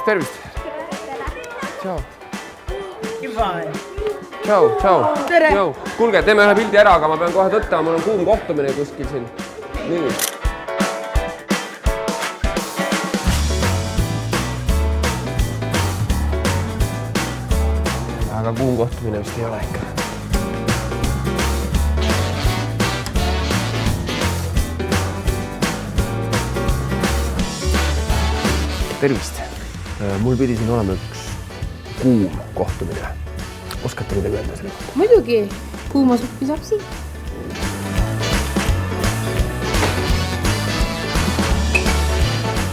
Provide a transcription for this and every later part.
Tervist! Tšau! Tšau! Tere! Kuulge, teeme ühe pildi ära, aga ma pean kohe tõttama, mul on kuum kohtumine kuskil siin. Nii. Aga kuum kohtumine vist ei ole ikka. Tervist! Mul pidi siin olema üks kuum kohtumine. Oskate midagi öelda selle kohta? Muidugi, kuuma suppi saab siin.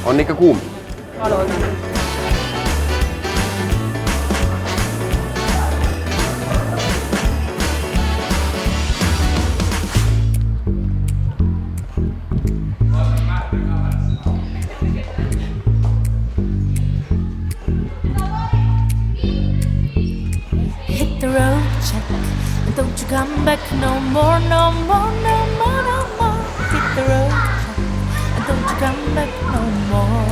On ikka kuum? Palun. The road check, and don't you come back no more, no more, no more, no more. Hit the road check, and don't you come back no more.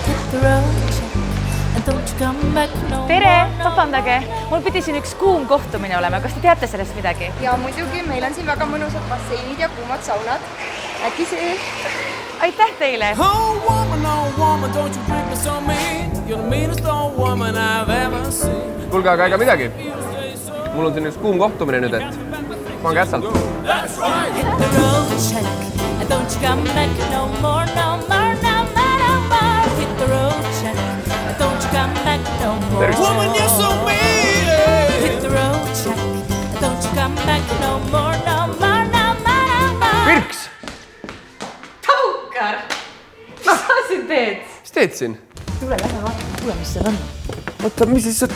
Hit the road check, and don't you come back no more. Tere, vabandage, mul pidi siin üks kuum kohtumine olema, kas te teate sellest midagi? Ja muidugi, meil on siin väga mõnusad basseinid ja kuumad saunad. Äkki see? Aitäh teile! Oh woman, don't you break me so mean. You're the meanest old woman I've ever seen. Kuulge, aga ega midagi. Mul on siin üks kuum kohtumine nüüd, et pange ätsalt. That's right. Hit the road check, and don't you come back no more, no more, no more, no more. Hit the road check, and don't you come back no more. Woman, you're so mean. Hit the road check, and don't you come back no more, no more, no more, no more. Virks! Taukar! Mis sa siin teed? Mis teed siin? Tule, lähe vaata, kuule, mis seal on. Oota, mis siis sa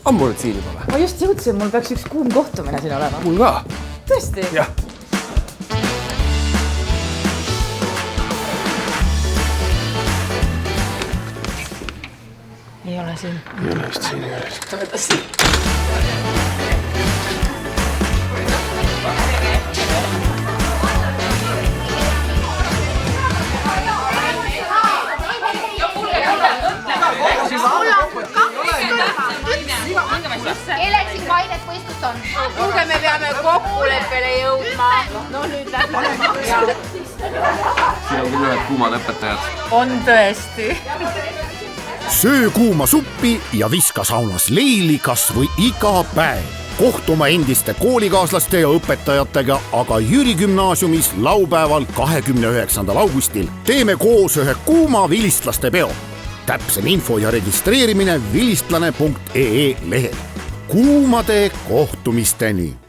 ammu oled siin juba või? Ma just jõudsin, mul peaks üks kuum kohtumine siin olema. Mul ka? Tõesti? Jah. Ei ole siin. Ei ole vist siin, ei ole vist. Kellel siin kainet võistlust on? Kuulge, me peame kokkuleppele jõudma. No nüüd lähme. Siin on küll ühed kuumad õpetajad. On tõesti. Söö kuuma suppi ja viska saunas leili kas või iga päev. Kohtuma endiste koolikaaslaste ja õpetajatega, aga Jüri gümnaasiumis laupäeval 29. augustil teeme koos ühe kuuma vilistlaste peo. Täpsem info ja registreerimine vilistlane.ee lehel. Kuumade kohtumisteni!